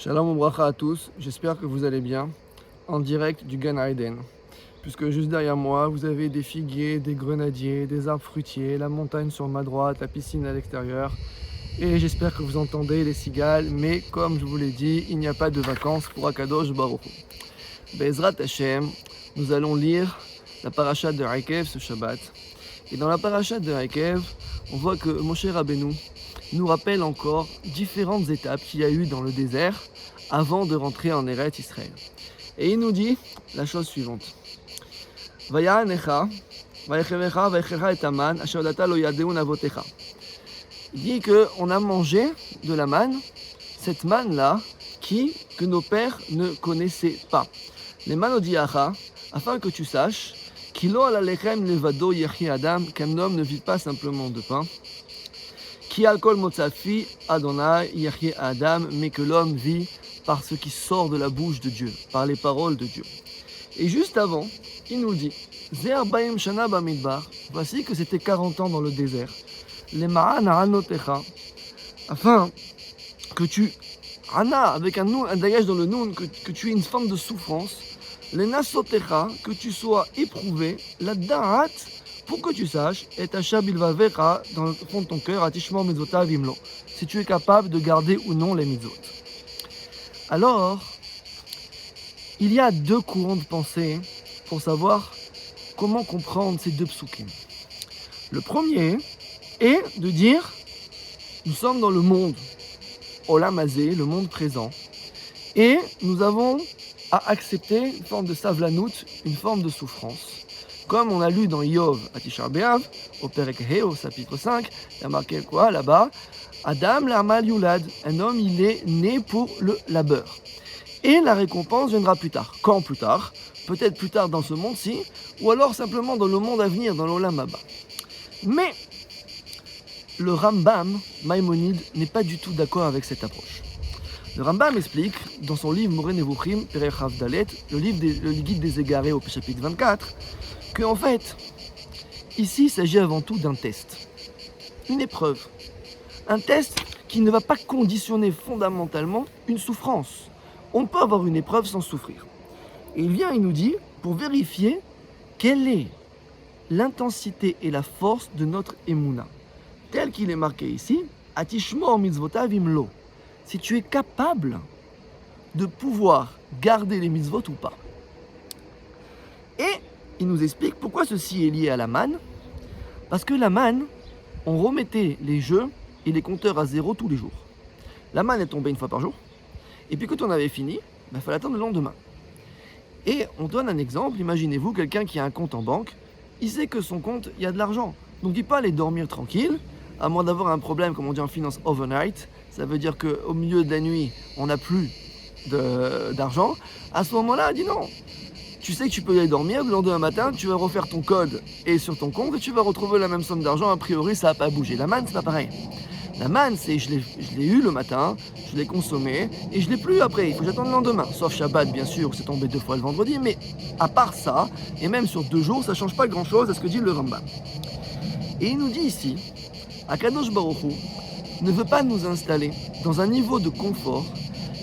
Shalom Bracha à tous, j'espère que vous allez bien, en direct du Gan Eden. Puisque juste derrière moi, vous avez des figuiers, des grenadiers, des arbres fruitiers, la montagne sur ma droite, la piscine à l'extérieur. Et j'espère que vous entendez les cigales, mais comme je vous l'ai dit, il n'y a pas de vacances pour Akadosh Baruch Hu. Be'ezrat Hashem, nous allons lire la paracha de Akev ce Shabbat. Et dans la paracha de Akev, on voit que Moshe Rabbeinu nous rappelle encore différentes étapes qu'il y a eu dans le désert avant de rentrer en Eretz Israël. Et il nous dit la chose suivante. Il dit qu'on a mangé de la manne, cette manne-là, que nos pères ne connaissaient pas. Les manodiacha, afin que tu saches, qu'un homme ne vit pas simplement de pain, Ki al kol motzafi Adonai yachye Adam, mais que l'homme vit par ce qui sort de la bouche de Dieu, par les paroles de Dieu. Et juste avant, il nous dit, Ze 40 shana bamidbar, voici que c'était 40 ans dans le désert. Les ma'an ha'anotecha, afin que tu, ana, avec un dagage dans le noun, que tu aies une forme de souffrance, les nasotecha, que tu sois éprouvé, la da'at, pour que tu saches, et Hashem bilvavecha, dans le fond de ton cœur, atishmor mitzvotav imlo, si tu es capable de garder ou non les mitzvot. Alors, il y a deux courants de pensée pour savoir comment comprendre ces deux psukim. Le premier est de dire, nous sommes dans le monde olam hazé, le monde présent, et nous avons à accepter une forme de savlanout, une forme de souffrance. Comme on a lu dans Yov à Tisha B'Av, au Perek He, au chapitre 5, il y a marqué quoi là-bas? Adam l'Amal Yulad, un homme il est né pour le labeur. Et la récompense viendra plus tard. Quand plus tard? Peut-être plus tard dans ce monde-ci, ou alors simplement dans le monde à venir, dans l'Olam Haba. Mais le Rambam, Maïmonide, n'est pas du tout d'accord avec cette approche. Le Rambam explique, dans son livre Moreh Nevuchim, Perek Chav Dalet, le guide des égarés au chapitre 24, que en fait, ici, il s'agit avant tout d'un test, une épreuve. Un test qui ne va pas conditionner fondamentalement une souffrance. On peut avoir une épreuve sans souffrir. Et il nous dit, pour vérifier quelle est l'intensité et la force de notre émouna. Tel qu'il est marqué ici, Atishmor mitzvotav imlo. Si tu es capable de pouvoir garder les mitzvot ou pas. Et il nous explique pourquoi ceci est lié à la manne. Parce que la manne, on remettait les jeux et les compteurs à zéro tous les jours. La manne est tombée une fois par jour. Et puis quand on avait fini, il fallait attendre le lendemain. Et on donne un exemple. Imaginez-vous quelqu'un qui a un compte en banque. Il sait que son compte, il y a de l'argent. Donc il peut aller dormir tranquille, à moins d'avoir un problème, comme on dit en finance, overnight. Ça veut dire qu'au milieu de la nuit, on n'a plus d'argent. À ce moment-là, dis non. Tu sais que tu peux y aller dormir, le lendemain matin, tu vas refaire ton code et sur ton compte et tu vas retrouver la même somme d'argent. A priori, ça n'a pas bougé. La manne, c'est pas pareil. La manne, c'est je l'ai eu le matin, je l'ai consommé et je l'ai plus après. Il faut que j'attende le lendemain. Sauf Shabbat, bien sûr, c'est tombé 2 fois le vendredi. Mais à part ça, et même sur 2 jours, ça ne change pas grand-chose à ce que dit le Rambam. Et il nous dit ici, Akadosh Baruch Hu ne veut pas nous installer dans un niveau de confort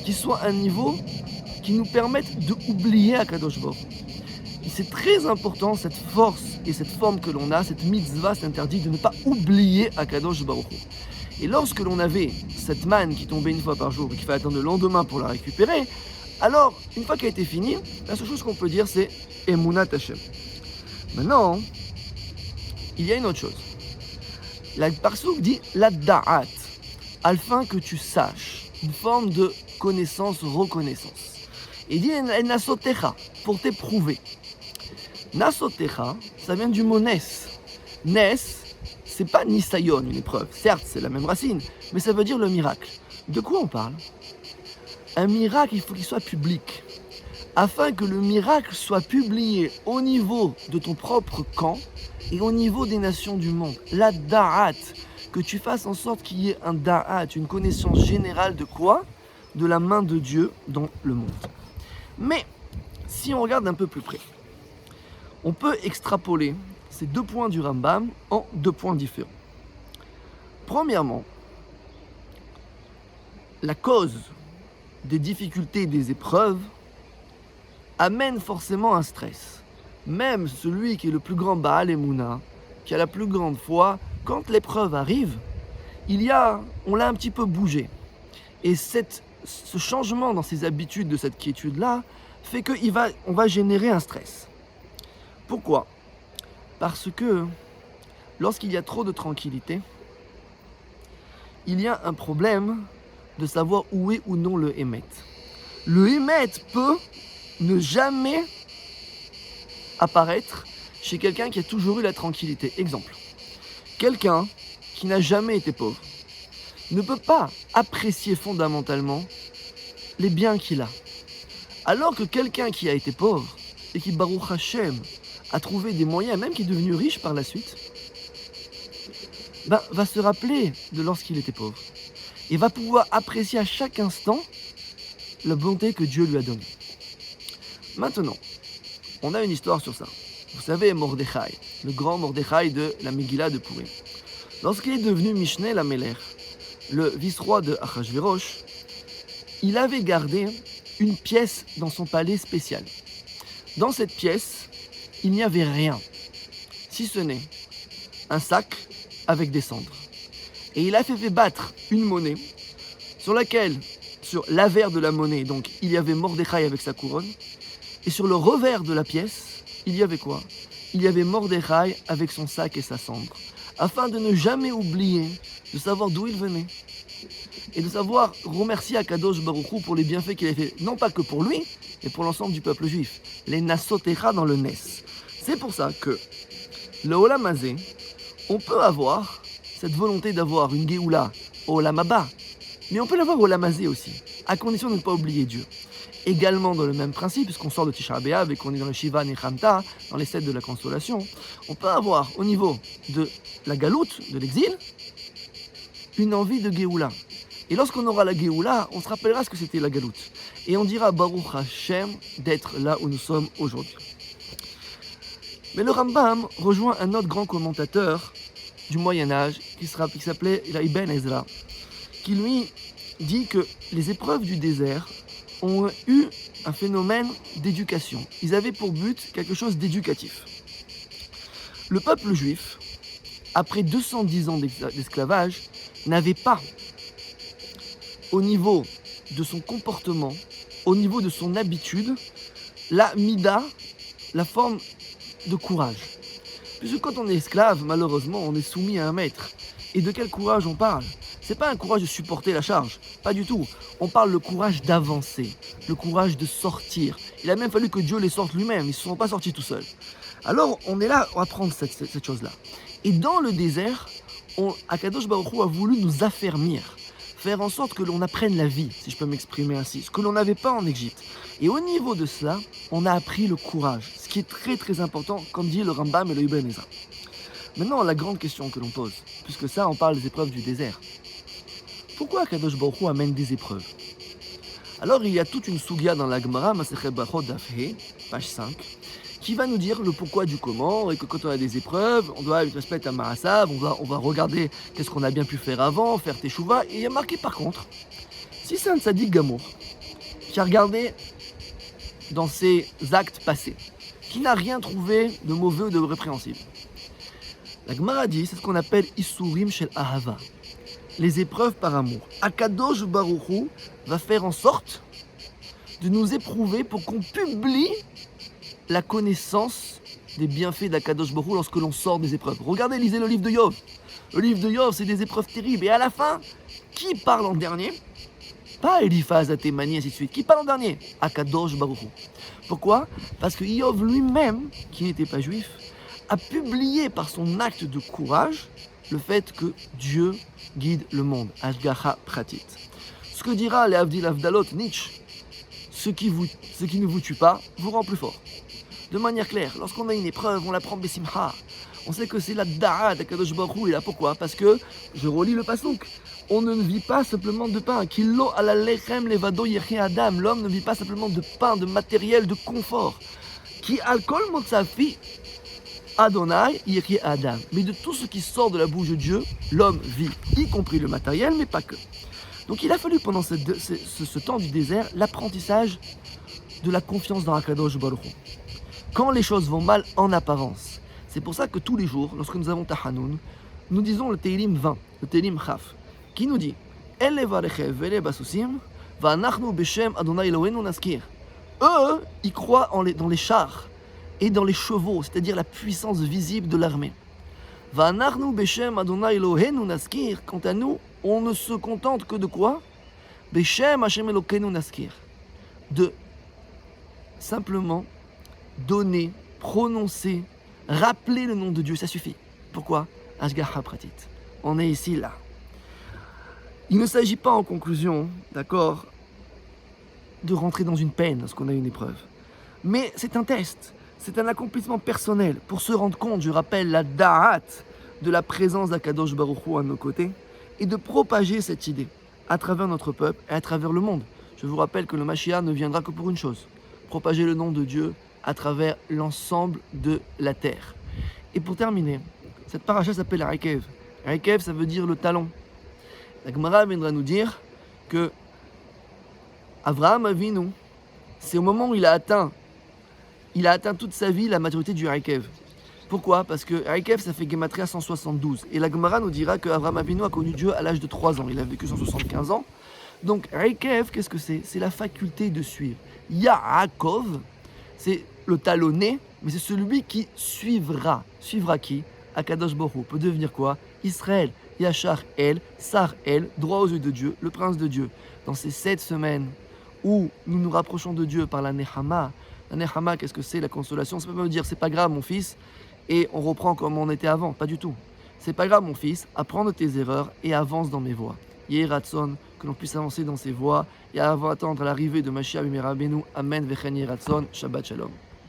qui soit un niveau qui nous permette d'oublier Akadosh Baruch Hu. C'est très important cette force et cette forme que l'on a, cette mitzvah, cet interdit de ne pas oublier Akadosh Baruch Hu. Et lorsque l'on avait cette manne qui tombait une fois par jour et qu'il fallait attendre le lendemain pour la récupérer, alors, une fois qu'elle a été finie, la seule chose qu'on peut dire c'est Emunat Hashem. Maintenant, il y a une autre chose. La Parsouk dit la da'at, afin que tu saches, une forme de connaissance, reconnaissance. Il dit nasotecha, pour t'éprouver. Nasotecha, ça vient du mot nes. Nes, c'est pas nisayon, une épreuve. Certes, c'est la même racine, mais ça veut dire le miracle. De quoi on parle? Un miracle, il faut qu'il soit public. Afin que le miracle soit publié au niveau de ton propre camp et au niveau des nations du monde. La da'at, que tu fasses en sorte qu'il y ait un da'at, une connaissance générale de quoi? De la main de Dieu dans le monde. Mais, si on regarde un peu plus près, on peut extrapoler ces 2 points du Rambam en 2 points différents. Premièrement, la cause des difficultés, des épreuves, amène forcément un stress. Même celui qui est le plus grand Baal Emouna, qui a la plus grande foi, quand l'épreuve arrive, on l'a un petit peu bougé. Et ce changement dans ses habitudes de cette quiétude-là fait qu'on va générer un stress. Pourquoi ? Parce que lorsqu'il y a trop de tranquillité, il y a un problème de savoir où est ou non le Hémet. Le Hémet peut ne jamais apparaître chez quelqu'un qui a toujours eu la tranquillité. Exemple, quelqu'un qui n'a jamais été pauvre ne peut pas apprécier fondamentalement les biens qu'il a. Alors que quelqu'un qui a été pauvre et qui, Baruch Hashem, a trouvé des moyens, même qui est devenu riche par la suite, va se rappeler de lorsqu'il était pauvre et va pouvoir apprécier à chaque instant la bonté que Dieu lui a donnée. Maintenant, on a une histoire sur ça. Vous savez, Mordechai, le grand Mordechai de la Megillah de Purim. Lorsqu'il est devenu Mishneh Lamelech, le vice-roi de Achashverosh, il avait gardé une pièce dans son palais spécial. Dans cette pièce, il n'y avait rien, si ce n'est un sac avec des cendres. Et il a fait battre une monnaie sur l'avers de la monnaie, donc il y avait Mordechai avec sa couronne, et sur le revers de la pièce, il y avait quoi ? Il y avait Mordechai avec son sac et sa cendre, afin de ne jamais oublier de savoir d'où il venait et de savoir remercier Akadosh Baruch Hu pour les bienfaits qu'il a fait, non pas que pour lui, mais pour l'ensemble du peuple juif. Les Nasotecha dans le Nes. C'est pour ça que le Olam Hazé, on peut avoir cette volonté d'avoir une Géoula au Olam Haba, mais on peut l'avoir au Olam Hazé aussi, à condition de ne pas oublier Dieu. Également dans le même principe, puisqu'on sort de Tisha B'Av et qu'on est dans le Shiva Nechamta, dans les 7 de la consolation, on peut avoir au niveau de la galoute, de l'exil, une envie de Géoula. Et lorsqu'on aura la Géoula, on se rappellera ce que c'était la galoute. Et on dira Baruch Hashem d'être là où nous sommes aujourd'hui. Mais le Rambam rejoint un autre grand commentateur du Moyen-Âge qui s'appelait Ibn Ezra, qui lui dit que les épreuves du désert ont eu un phénomène d'éducation. Ils avaient pour but quelque chose d'éducatif. Le peuple juif, après 210 ans d'esclavage, n'avait pas, au niveau de son comportement, au niveau de son habitude, la mida, la forme de courage. Puisque quand on est esclave, malheureusement, on est soumis à un maître. Et de quel courage on parle ? C'est pas un courage de supporter la charge, pas du tout. On parle le courage d'avancer, le courage de sortir. Il a même fallu que Dieu les sorte lui-même, ils ne se sont pas sortis tout seuls. Alors on est là, on va prendre cette chose-là. Et dans le désert, Akadosh Baruch Hu a voulu nous affermir, faire en sorte que l'on apprenne la vie, si je peux m'exprimer ainsi, ce que l'on n'avait pas en Égypte. Et au niveau de cela, on a appris le courage, ce qui est très très important, comme dit le Rambam et le Ibn Ezra. Maintenant, la grande question que l'on pose, puisque ça, on parle des épreuves du désert. Pourquoi Akadosh Baruch Hu amène des épreuves ? Alors, il y a toute une sugya dans la Gemara, Masechet Brachot Daf He, page 5, qui va nous dire le pourquoi du comment, et que quand on a des épreuves, on doit respecter à Ma'asav, on va regarder qu'est-ce qu'on a bien pu faire avant, faire Teshuvah, et il y a marqué par contre, si c'est un tzaddik gamour, qui a regardé dans ses actes passés, qui n'a rien trouvé de mauvais ou de répréhensible, la Gemara dit, c'est ce qu'on appelle Isurim Shel Ahava, les épreuves par amour. Akadosh Baruch Hu va faire en sorte de nous éprouver pour qu'on publie la connaissance des bienfaits d'Akadosh Baruch Hu lorsque l'on sort des épreuves. Regardez, lisez le livre de Yov. Le livre de Yov, c'est des épreuves terribles. Et à la fin, qui parle en dernier ? Pas Eliphaz, Athémani, ainsi de suite. Qui parle en dernier ? Akadosh Baruch Hu. Pourquoi ? Parce que Yov lui-même, qui n'était pas juif, a publié par son acte de courage le fait que Dieu guide le monde. Ashgacha Pratit. Ce que dira les Avdil Avdalot Nietzsche, ce qui ne vous tue pas vous rend plus fort. De manière claire, lorsqu'on a une épreuve, on la prend Bessimha. On sait que c'est la Da'a d'Akadosh Baruch Hu. Et là, pourquoi ? Parce que, je relis le pasuk, on ne vit pas simplement de pain. Kilo ala lechem levado yechei adam. L'homme ne vit pas simplement de pain, de matériel, de confort. Ki alkol motzafi Adonai yechei adam. Mais de tout ce qui sort de la bouche de Dieu, l'homme vit, y compris le matériel, mais pas que. Donc il a fallu pendant ce temps du désert l'apprentissage de la confiance dans Akadosh Baruch Hu. Quand les choses vont mal en apparence. C'est pour ça que tous les jours, lorsque nous avons Tahanoun, nous disons le Tehillim 20, le Tehillim Chaf, qui nous dit Elle varechev vele basusim, va'anachnu beshem Adonai Eloheinu naskir. Eux, ils croient dans les chars et dans les chevaux, c'est-à-dire la puissance visible de l'armée. Va'anachnu beshem Adonai Eloheinu naskir. Quant à nous, on ne se contente que de quoi? Beshem Hashem Elokeinu naskir. De simplement donner, prononcer, rappeler le nom de Dieu, ça suffit. Pourquoi? Ashgaha pratit. On est ici, là. Il ne s'agit pas en conclusion, d'accord, de rentrer dans une peine lorsqu'on a une épreuve. Mais c'est un test, c'est un accomplissement personnel pour se rendre compte, je rappelle, la da'at de la présence d'Akadosh Baruch Hu à nos côtés et de propager cette idée à travers notre peuple et à travers le monde. Je vous rappelle que le Mashiach ne viendra que pour une chose, propager le nom de Dieu à travers l'ensemble de la terre. Et pour terminer, cette paracha s'appelle Aikev. Aikev, ça veut dire le talon. La Gemara viendra nous dire que Avraham Avinu, c'est au moment où il a atteint toute sa vie la maturité du Aikev. Pourquoi? Parce que Aikev, ça fait Gematria 172. Et la Gemara nous dira que Avraham Avinu a connu Dieu à l'âge de 3 ans. Il a vécu 175 ans. Donc Aikev, qu'est-ce que c'est? C'est la faculté de suivre. Yaakov, c'est le talonné, mais c'est celui qui suivra. Suivra qui? Akadosh Baruch Hu. Peut devenir quoi? Israël. Yachar El, Sar El, droit aux yeux de Dieu, le prince de Dieu. Dans ces 7 semaines où nous nous rapprochons de Dieu par la Nechama, qu'est-ce que c'est? La consolation. Ça peut me dire, c'est pas grave mon fils, et on reprend comme on était avant. Pas du tout. C'est pas grave mon fils, apprends de tes erreurs et avance dans mes voies. Yeh Ratson, que l'on puisse avancer dans ses voies et attendre l'arrivée de Mashiach Bimera Benu. Amen. Vechen Yeh Ratson. Shabbat Shalom.